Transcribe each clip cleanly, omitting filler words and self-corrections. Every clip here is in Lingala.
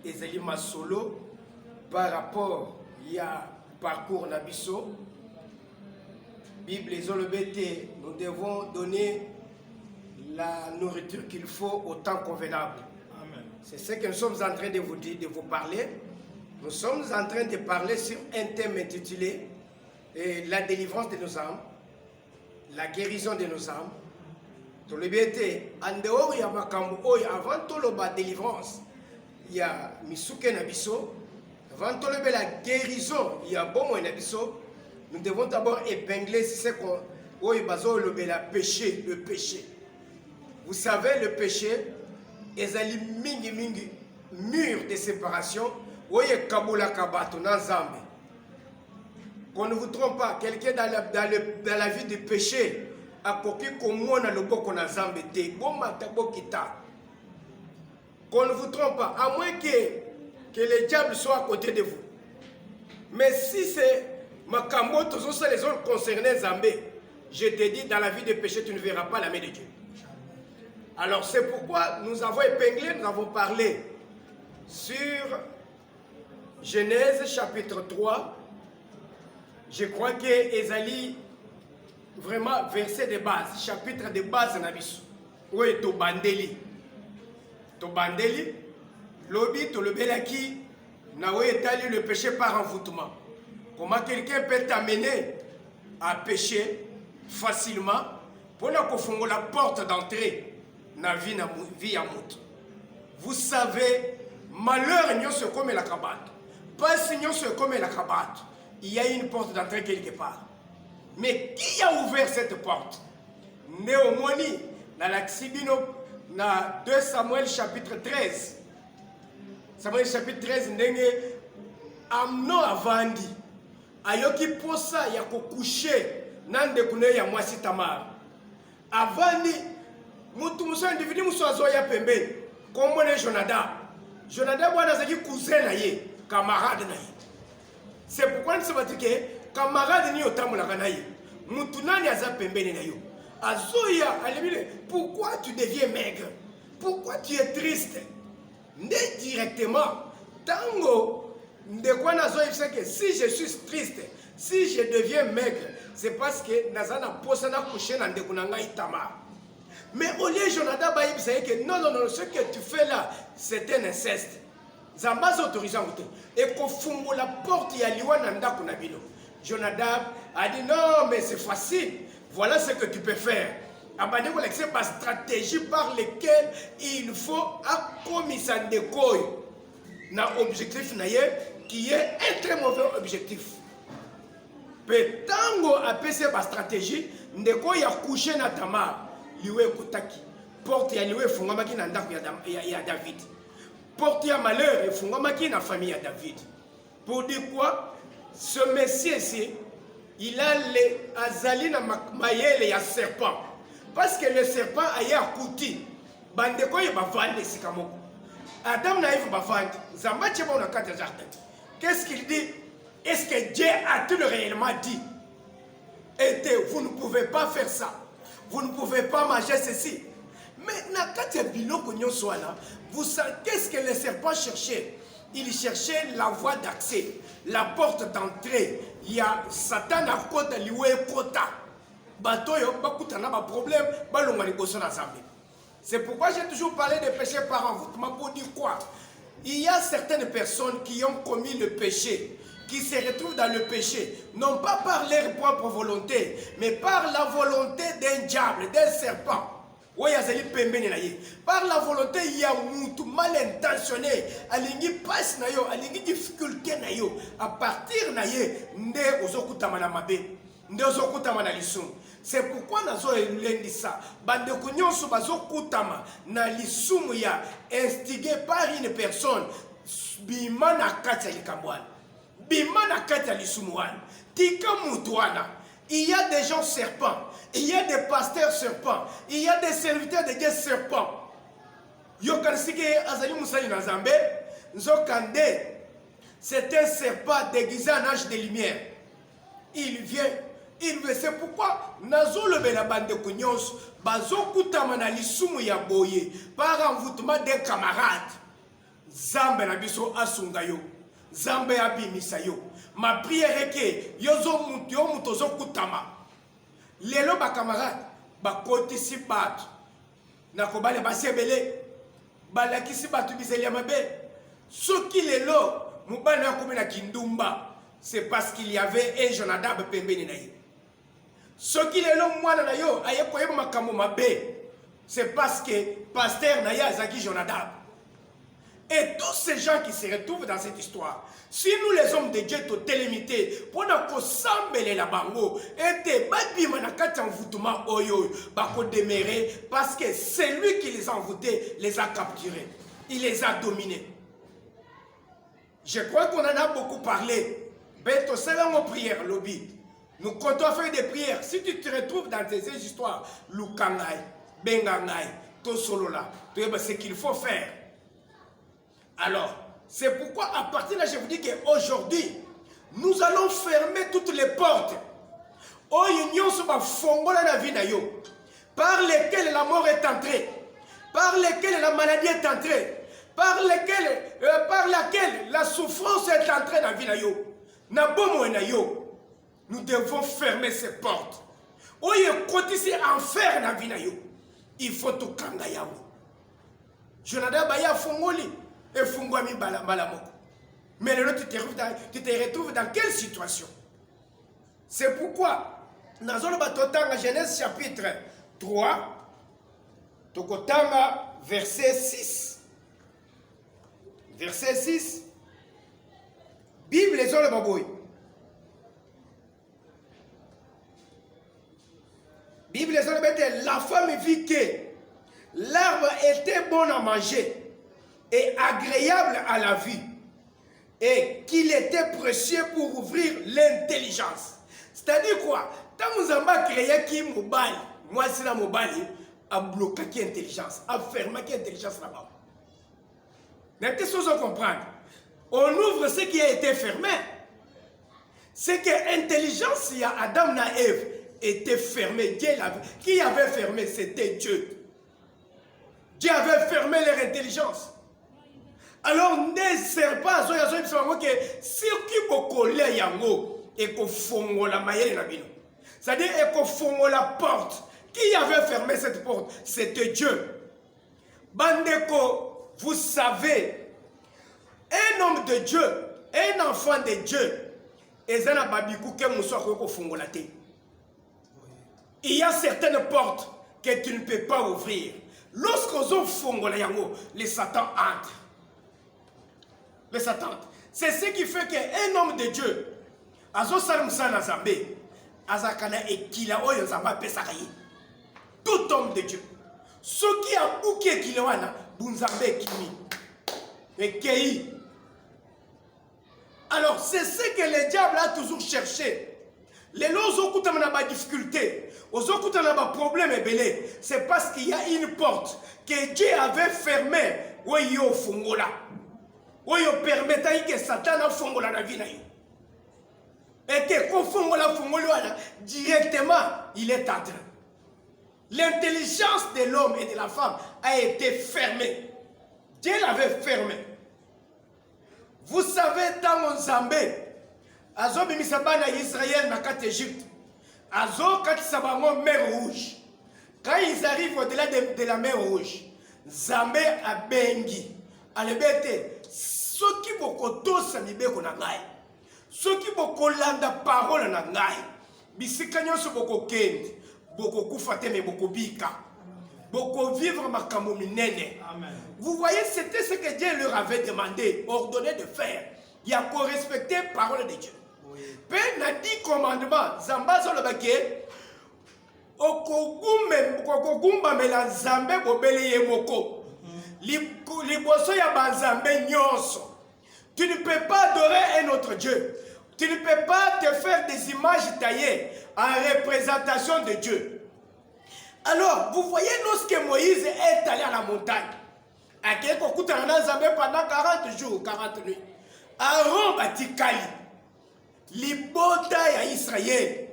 ezali masolo par rapport ya parcours Nabiso. Bible et nous devons donner la nourriture qu'il faut au temps convenable. C'est ce que nous sommes en train de vous dire, de vous parler. Nous sommes en train de parler sur un thème intitulé la délivrance de nos âmes, la guérison de nos âmes. Tout le bété, en dehors, il y a avant tout la délivrance, il y a Misuke Nabiso. Avant tout la guérison, il y a bon Nabiso. Nous devons d'abord épingler ce qu'on le péché, le péché. Vous savez, le péché est un mur de séparation. Qu'on ne vous trompe pas, quelqu'un dans la vie du péché a coquille comme moi dans le beau qu'on a zambé. Qu'on ne vous trompe pas, à moins que le diable soit à côté de vous. Mais si c'est Makambo, tous les autres concernés Zambé, je te dis, dans la vie de péché, tu ne verras pas la main de Dieu. Alors c'est pourquoi nous avons épinglé, nous avons parlé sur Genèse chapitre 3. Je crois que Ezali, vraiment verset de base, chapitre de base Nabisu. Oui, Tobandeli. Tobandeli, Lobi, Tolobelaki, Nawe étali le péché par envoûtement. Comment quelqu'un peut t'amener à pécher facilement pour la porte d'entrée dans la vie à mout. Vous savez, malheur n'y a comme la cabane. Pas si n'y a comme la cabane. Il y a une porte d'entrée quelque part. Mais qui a ouvert cette porte? Néomoni, dans la Xibino, dans 2 Samuel chapitre 13. Samuel chapitre 13, ndenge Amnon avandi. Ayoki posa ya coucher nande kune ya mwasi Tamar. Avandi mutu muso individu muso azo ya pembe. Komone Jonadab. Jonadab wana zaki cousin na ye, camarade na ye. C'est pourquoi nous savons que camarade ni otamula kana ye. Mutu nani aza pembe na yo. Azoya alimile, pourquoi tu deviens maigre? Pourquoi tu es triste? Né directement tango. Que si je suis triste, si je deviens maigre, c'est parce que Nazana posana couché dans des kunanga itama. Mais au lieu Jonadab a dit que non, ce que tu fais là, c'est un inceste. Zambaz autorisant et qu'on fume la porte y a liwananda kunabino. Jonadab a dit non, mais c'est facile. Voilà ce que tu peux faire. Abandé pour l'excès par stratégie par lesquelles il faut accommisser des couilles. Na objectif qui est un très mauvais objectif. Petango a passé par stratégie, ndeko ya couché na Tamar, liwe kutaki. Porte ya liwe fungamaki na ndaku ya David. Porte ya malheur et fungamaki na famille ya David. Pour dire quoi? Ce messie ici, il a les azali na mayele ya serpent. Parce que le serpent a ya kuti. Bandeko ya bavande sikamoko. Adam naïf bavande. Zamba tcheba on a 4 jardins. Qu'est-ce qu'il dit? Est-ce que Dieu a-t-il réellement dit? Et vous ne pouvez pas faire ça. Vous ne pouvez pas manger ceci. Mais vous savez qu'est-ce que le serpent cherchait? Il cherchait la voie d'accès, la porte d'entrée. Il y a Satan à côté de l'oué kota. Batoyo, bakutana ba problème, balongani bosso na zambi. C'est pourquoi j'ai toujours parlé de péché par envoûtement pour dire quoi? Il y a certaines personnes qui ont commis le péché, qui se retrouvent dans le péché, non pas par leur propre volonté, mais par la volonté d'un diable, d'un serpent. Par la volonté, il y a un mal intentionné, alingi passe na yo, alingi difficulté na yo, à partir na ye, nde ozokutama na mabe, nde ozokutama na lisum. C'est pourquoi nous avons ça. Bande kunyonso bazokutama na lisumu ya instigé par une personne. Bimana kati ya likambwana. Bimana kati ya lisumuwana. Tika mutuana. Il y a des gens serpents. Il y a des pasteurs serpents. Il y a des serviteurs de Dieu serpents. Yokansike azali musani na Zambé. Nzokande. C'est un serpent déguisé en âge de lumière. Il vient. C'est pourquoi nazo le bela bande kunyos bazo kutama na lisumu ya boye par envoûtement d'un camarade. Zambe na biso asunga yo. Zambe abimisa yo. Ma prière est que yozo muto kutama. Lelo ba camarade ba koti si batu. Na kobale ba sebele. Ba lakisi batu bizeli mabe. Soki lelo mubana yakomi na kindumba. C'est parce qu'il y avait un Jonadab pembeni na ye. Soki lelo mwana na yo aye koyeba makambo mabe. C'est parce que pasteur na ya zaki Jonadab. Et tous ces gens qui se retrouvent dans cette histoire, si nous les hommes de Dieu sont limités, pour nous sembler la bango, et te babima na kati envoûtement oyo, bako demeurer parce que c'est lui qui les a envoûtés, les a capturés, il les a dominés. Je crois qu'on en a beaucoup parlé. Beto selon prière lobby. Nous comptons faire des prières. Si tu te retrouves dans ces histoires, Lukangai, Bengangai, Tosolola, tu sais ce qu'il faut faire. Alors, c'est pourquoi à partir de là, je vous dis qu'aujourd'hui, nous allons fermer toutes les portes. Par lesquelles la mort est entrée, par lesquelles la maladie est entrée, par laquelle la souffrance est entrée dans la vie. Nous devons fermer ces portes. Il faut tout kanga. Je n'ai pas fongoli et fongwami balamoko. Mais là, tu te retrouves dans quelle situation? C'est pourquoi, dans le Genèse chapitre 3, verset 6. Verset 6. Bible les le baboy. Bible les le la femme vit que l'arbre était bon à manger et agréable à la vue et qu'il était précieux pour ouvrir l'intelligence. C'est-à-dire quoi? Quand nous avons créé qui mobile, moi c'est la mobile, a bloqué qui intelligence, a fermé qui intelligence là-bas. Mais qu'est-ce que vous comprendre? On ouvre ce qui a été fermé. C'est que l'intelligence, il y a Adam et Ève, était fermée. Qui avait fermé? C'était Dieu. Dieu avait fermé leur intelligence. Alors, ne sert pas à ce que si qui coller yango et qu'on fongo la maille na bino. C'est-à-dire qu'on fongo la porte. Qui avait fermé cette porte? C'était Dieu. Bandeko, vous savez, un homme de Dieu, un enfant de Dieu, il y a certaines portes que tu ne peux pas ouvrir. Lorsqu'on fongo la yango, les Satan entre. Les Satan. C'est ce qui fait qu'un homme de Dieu, azo salamsa Zambé, azakana ekila oyo zamba pesakaye. Tout homme de Dieu. Ce qui a bouqué kilewana, bunzambe kimi. Et kei. Alors, c'est ce que le diable a toujours cherché. Les lots ont des difficultés, aux ont des problèmes, c'est parce qu'il y a une porte que Dieu avait fermée. Oui, yo fongola. Oui, yo permettait que Satan a fongola la vie. Et que quand fongola directement, il est entré. L'intelligence de l'homme et de la femme a été fermée. Dieu l'avait fermée. Vous savez, dans Zambé, Azo bimisabana Israël na kat Égypte, Azo kat sabango mer rouge. Quand ils arrivent au-delà de la mer rouge, Zambé a bengi. Alebete, ceux qui bokoto samibeko na ngai, ceux qui bokolanda parole na ngai, bisikanyo so boko kende, boko kufate me boko bika, boko vivre makambo minene. Amen. Vous voyez, c'était ce que Dieu leur avait demandé, ordonné de faire. Il y a qu'à respecter la parole de Dieu. Puis, il a 10 commandements. Zamba Zolobake, Okogumba mela Zambé Bobele Yemoko. Liboso ya Banzambé Nyonso. Tu ne peux pas adorer un autre Dieu. Tu ne peux pas te faire des images taillées en représentation de Dieu. Alors, vous voyez, lorsque Moïse est allé à la montagne, pendant 40 jours, 40 nuits, Aaron batikali, libota ya Israël,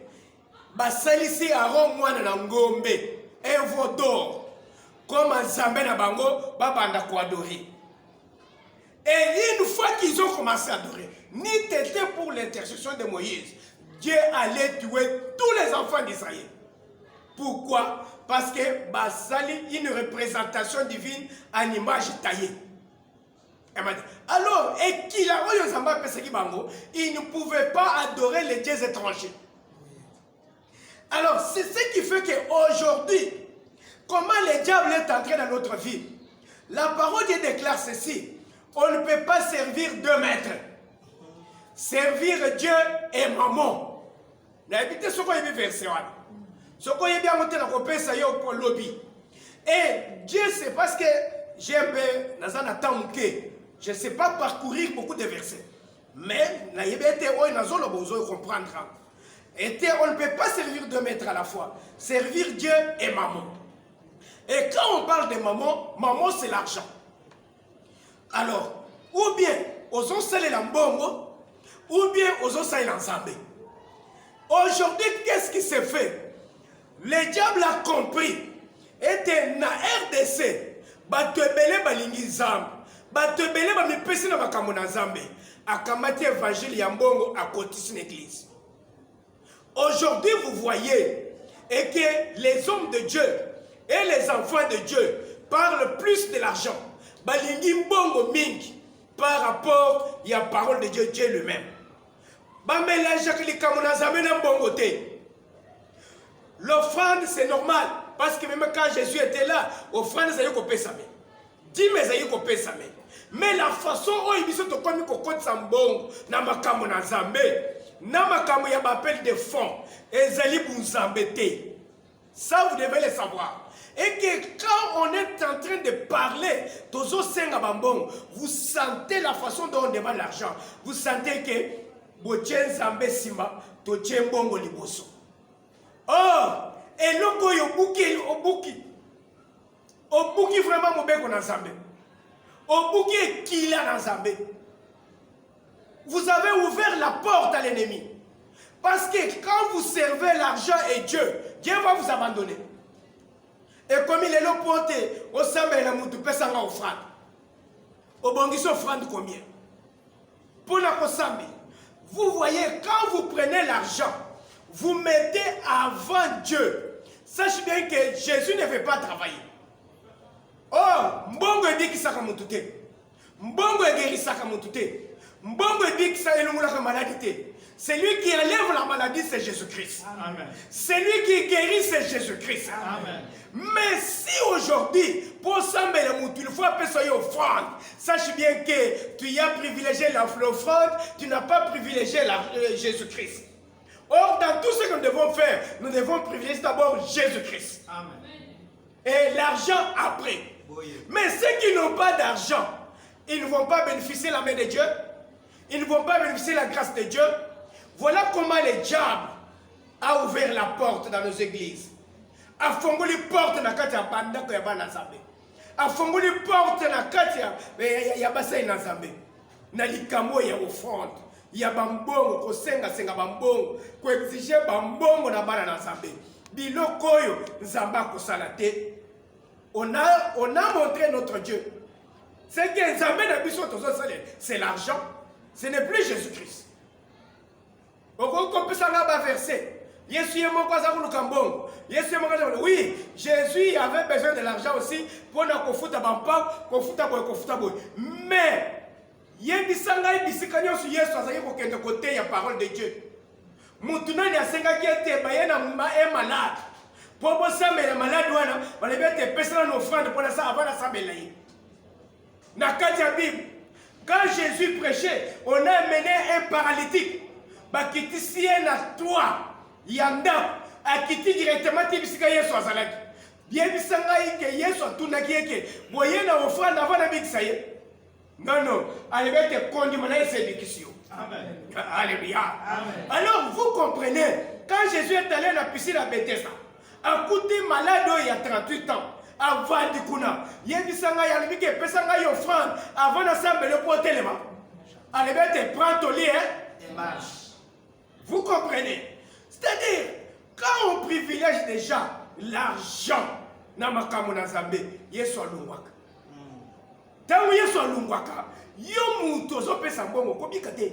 basalisi Aaron mwana na ngombe, un veau d'or, comme Nzambe na bango, babanda ko adorer. Et qu'ils ont commencé à adorer, ni t'étais pour l'intercession de Moïse, Dieu allait tuer tous les enfants d'Israël. Pourquoi? Parce que Basali, une représentation divine en image taillée. Alors, et qu'il a il ne pouvait pas adorer les dieux étrangers. Alors, c'est ce qui fait qu'aujourd'hui, comment le diable est entré dans notre vie? La parole de Dieu déclare ceci: on ne peut pas servir deux maîtres. Servir Dieu et maman. N'habitez ce qu'on y verset. Ce qu'on y bien monté dans le pays, ça y est au lobby. Et Dieu, c'est parce que j'ai un peu, je ne sais pas parcourir beaucoup de versets. Mais, on comprendre. Et on ne peut pas servir deux maîtres à la fois. Servir Dieu et maman. Et quand on parle de maman, maman c'est l'argent. Alors, ou bien, osons saler la mbongo, ou bien osons saler l'ensemble. Aujourd'hui, qu'est-ce qui s'est fait? Le diable a compris. Et na RDC, batebele balingi zambe, batebele ba mipesi na makambo na zambe, akamati évangile ya mbongo à côté de l'église. Aujourd'hui, vous voyez et que les hommes de Dieu et les enfants de Dieu parlent plus de l'argent. Balingi mbongo mingi par rapport à la parole de Dieu, Dieu lui-même. L'offrande, c'est normal. Parce que même quand Jésus était là, l'offrande, c'est un peu ça. Mais la façon dont il dit que il appel de fonds, ça vous devez le savoir. Et que quand on est en train de parler, vous sentez la façon dont on demande l'argent. Vous sentez que oh, et loko obuki vraiment mobeko na Zambé. Obuki kila na Zambé. Vous avez ouvert la porte à l'ennemi. Parce que quand vous servez l'argent et Dieu, Dieu va vous abandonner. Et comme il est là porté, au Zambé la moutou pesanga offrande. Au bongisi offrande combien? Pour la Kosambi. Vous voyez, quand vous prenez l'argent, vous mettez avant Dieu. Sachez bien que Jésus ne veut pas travailler. Oh, mbongo dit que ça comme tout est. Mbongo guérit ça comme tout est. Mbongo dit que ça est la maladie. C'est lui qui enlève la maladie, c'est Jésus-Christ. C'est lui qui guérit, c'est Jésus-Christ. Mais si aujourd'hui, pour s'embêter le mouton, il faut appeler ça une offrande. Sache bien que tu as privilégié l'offrande, tu n'as pas privilégié Jésus-Christ. Or, dans tout ce que nous devons faire, nous devons privilégier d'abord Jésus-Christ. Et l'argent après. Mais ceux qui n'ont pas d'argent, ils ne vont pas bénéficier de la main de Dieu. Ils ne vont pas bénéficier de la grâce de Dieu. Voilà comment le diable a ouvert la porte dans nos églises. A fongoli porte na kati ya bandako ya bana Nzambe. A fongoli porte na kati ya basai na Nzambe. Na likambo ya offrande. Ya bambongo kosenga senga bambongo ko exiger bambongo na bana na Nzambe. Biloko oyo Nzamba kosala te. On a montré notre Dieu. C'est que Nzambe na biso tozo sale, c'est l'argent. Ce n'est plus Jésus-Christ. On peut s'en avoir versé. Oui, Jésus avait besoin de l'argent aussi pour nous confouter mais il y a des sangai bisikanya sur Yesu azali ko kende côté ya parole de Dieu. Mutuna ni asenga ki ete bayena est malade. Pour bo samela malade wana, bale bete pesa na offrande pour ça avant la samela yi. Na kati ya Bible, quand Jésus prêchait, on a amené un paralytique. Bakiti sien na toi. Yanda akiti directement tibisika Yesu azalaki. Bien bisanga ike Yesu atunaki eke boye na offrande avant na bikisa ye. Non, alebete kondima na esedikisio. Amen. Alléluia. Amen. Alors vous comprenez, quand Jésus est allé dans la piscine à Bethesda, a coûté malade il y a 38 ans. Avant du kuna, yebisanga yalibike pesanga offrande avant d'assemble le potelema. Alebete prend ton lit et marche. Vous comprenez? C'est-à-dire, quand on privilège déjà l'argent, na makambo na Nzambe, Yesu alungwaka. Tango yeso alungwaka, yo muto zo pesa mbongo kobika te.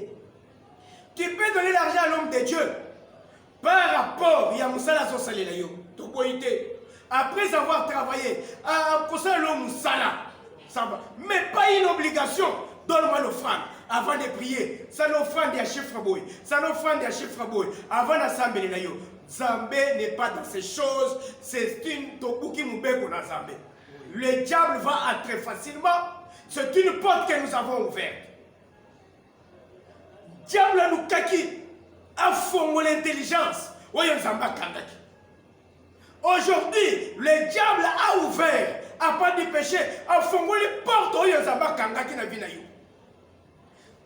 Tu peux donner l'argent à l'homme de Dieu par rapport à Moussala Sosalela yo. Après avoir travaillé, à l'homme Moussala, mais pas une obligation. Donne-moi l'offrande avant de prier. Ça l'offrande à chiffre boy. Ça l'offrande à chiffre boy. Avant d'assemblée la yo. Zambé n'est pas dans ces choses. C'est une tobuki moubeko na Zambé. Le diable va entrer facilement. C'est une porte que nous avons ouverte. Diable nous kaki a fondé l'intelligence. Aujourd'hui, le diable a ouvert, à part du péché, a fondé les portes.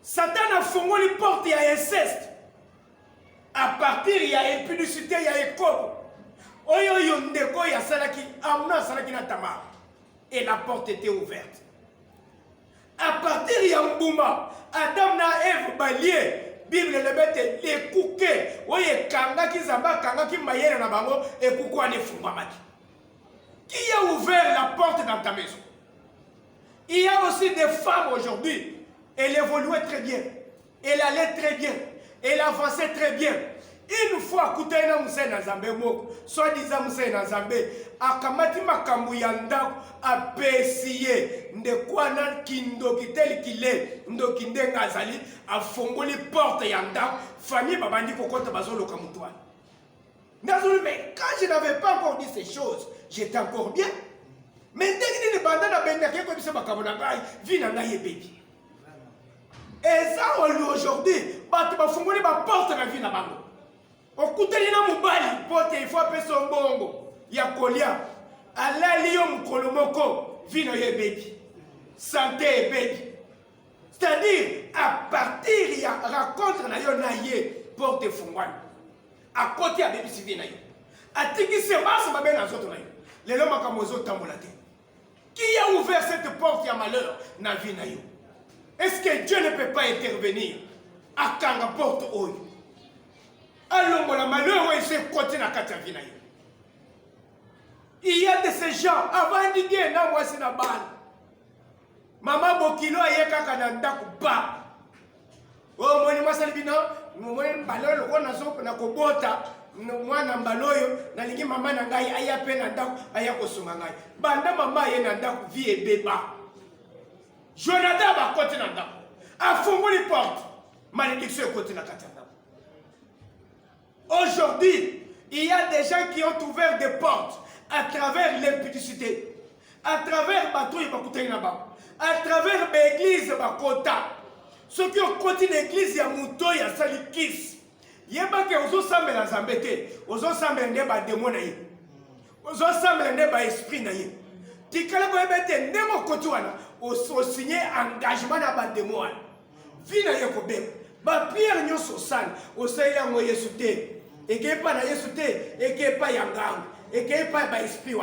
Satan a fondé les portes, il y a inceste. À partir, il y a impudicité, il y a écho. Et la porte était ouverte. À partir, il y a un bouma. Adam na Eve balié. Bible le bête les kouké. Oye kanga ki zamba kanga ki mayere na bango et pourquoi ne fungwamaki. Qui a ouvert la porte dans ta maison? Il y a aussi des femmes aujourd'hui. Elle évoluait très bien. Elle allait très bien. Elle avançait très bien. Une fois Koutaina Moussa Nazambe Moko, soi-disant Moussa Nazambe, Akamati Makambu Yanda a pessié, Ndekwana Kindoki tel qu'il est, Ndokinde Ngazali, a fongo les portes Yanda, famille Babandi Kokota Bazolo Kamutouane. Mais quand je n'avais pas encore dit ces choses, j'étais encore bien. Mais dès que les bandits n'ont pas dit que c'est ma camarade, Vinanga Yebebi. Et ça, aujourd'hui, tu vas fongo les portes de la vie là-bas. Okutelina mubali pote il faut appeler son bongo ya kolia alali yo mukolo moko vino ye baby santé baby, c'est-à-dire à partir ya rencontre na yo na ye porte fungwani à côté ya baby si vina yo atiki se basa babe na zoto na yo lelo makamozo tambola te. Qui a ouvert cette porte ya malheur na vina yo? Est-ce que Dieu ne peut pas intervenir à kanga porte oyo? Alors, la malheur, c'est côté na katavina. Il y a de ces gens, avant de dire, non, moi c'est la balle. Maman Bokilo a yeka kananda kupa. Oh, moi, moi, salibina, moi, balolo, on a zo, na kobota, moi, na baloyo, na ligi maman nangai, aya pena ndaku, aya kosumangai. Banda maman ye nandaku, vie et béba. Jonathan va côté nandaku. A fongo les portes. Malédiction côté na katavina. Aujourd'hui, il y a des gens qui ont ouvert des portes à travers l'impudicité, à travers Batou et Bakouteïnaba, à travers l'église Bakota. Ceux qui ont continué l'église, il y a Mouto, il y a Salikis. Il y a des gens qui ont samé la zambété, ils ont samé un démon, ils ont samé un esprit. Tikala Boyabete, Nemo Kotouana, ont signé engagement à Bandémon. Vina Yakobem, Pierre Nyososan, au Seigneur Moyesouté. Et qui n'est pas dans Yesu, et qui n'est pas Yangang, et qui n'est pas dans l'esprit.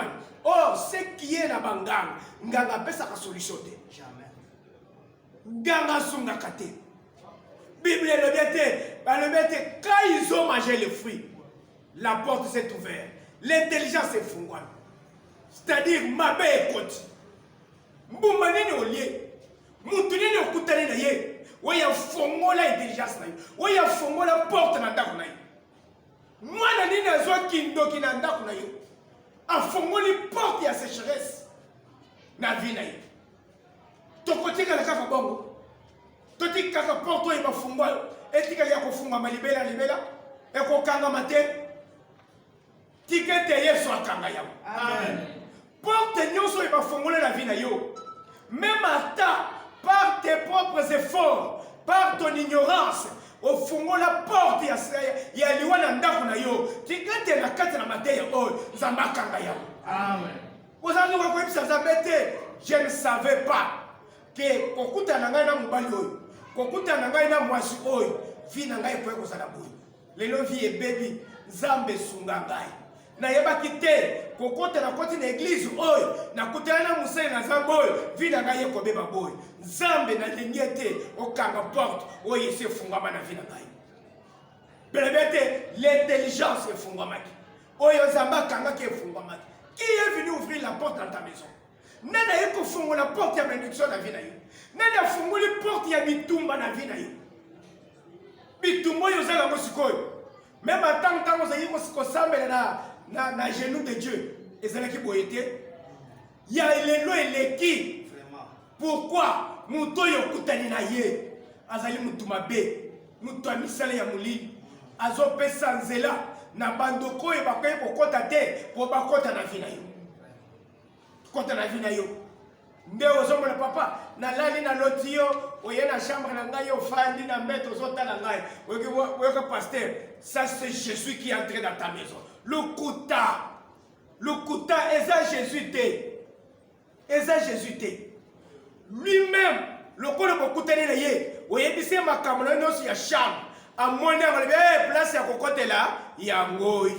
Or, ce qui est dans Bangang, Nganga peut sa solution. Jamais. Nganga Sunga Kate. Bible le bête, quand ils ont mangé les fruits, la porte s'est ouverte. L'intelligence est fungouane. C'est-à-dire, ma belle écoute. Mboumanini au lieu. Moutounini au koutani na ye. Oui, il y a fongo l'intelligence. Oui, il y a fongo la porte dans ta konaï. Moi, je suis un kindo qui n'a pas de a fongoli porte ya sécheresse na vie na ye. Tokoti kala kaka bongo. Toti kaka porte ya mafungwa etika ya kofunga malibela libela e ko kanga mate. Tikete yeso akanga yawo. Amen. Porte nyonso ya mafungwa la vie na yo. Même à ta par tes propres efforts, par ton ignorance, au fond la porte il y a liwana ndako na yo tikate na kati na mateya oh zambakanga ya amen. Vous avez compris ça je ne savais pas que kokuta na ngai na mobali oyo kokuta na ngai na mwasi oyo vi na ngai ko ekozala boye lelo vi e baby zambe sunga ngai na yebaki te kokuta na koti na église oyo na kutana na musai na zambe oyo vi na ngai ko beba boye zambe na lignete okanga porte oyo se fungama na vi na ngai belebete l'intelligence est fungama oyo zamba kanga ki est fungama qui est venu ouvrir la porte dans ta maison nani ayeko fongola porte ya bénédiction na vie na yo nani afungoli porte ya bitumba na vie na yo bitumba oyo ozala yango sikoyo même ntango ozali kosambela na genou de Dieu ezalaki boye te ya lelo eleki pourquoi moto oyo okutani na ye azali mutu mabe mutu ya misala ya molili azopesa nzela na bandoko oyo bakoki kokɔta te mpo bakɔta na vi na yo kɔta na vi na yo nde ozomona papa nalali naloti yo oye na chambre na ngai ofandi na mbeto ozotala ngai oyoka pasteur ça c'est Jésus qui est entré dans ta maison lokuta eza Jésus te eza Jésus te lui-même lokolo bokutani na ye oyebisi makambo na nyonso ya chambre amoni yango lobi place ya kokotela yango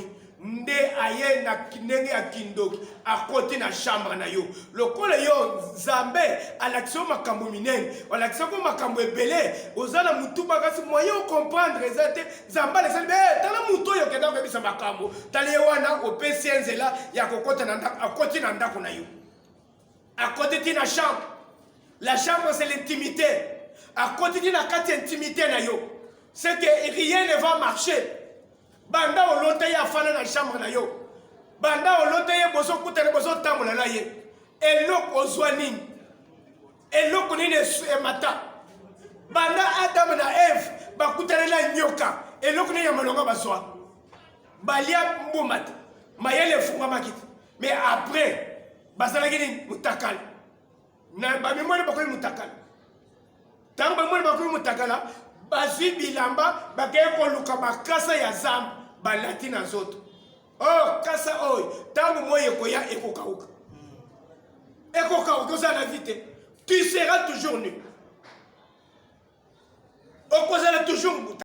nde aye na ndenge ya kindoki akoti na chambre na yo lokola yo nzambe alakisi yo makambo minene alakisi yo makambo ebele oza na mutu makasi moye okomprendre eza te nzambe alakisi tala mutu oyo okenda koyebisa makambo tala ye wana opesi ye nzela ya kokota na ndako akoti na ndako na yo akoti ti na chambre. La chambre, c'est l'intimité. À côté de la carte intimité, c'est que rien ne va marcher. Banda o lote ya fana na chambre na yo. Banda o lote ye bozo kutane bozo tambola na ye. Elok ozwani. Elok nini mata. Banda Adam na Eve bakutane na nyoka. Elok nini ya malonga baswa. Balia mbumata. Mayele funga makiti. Mais après, basala gini mutakala. Na bamemoni bakoyi mutakala tango bamoni bakoyi mutakala bazwi bilamba bakeye koluka bakasa ya zamba balati na nzoto kasa oyo tango moyi ekoya ekokauka oza na vie te tu seras toujours nu okozala toujours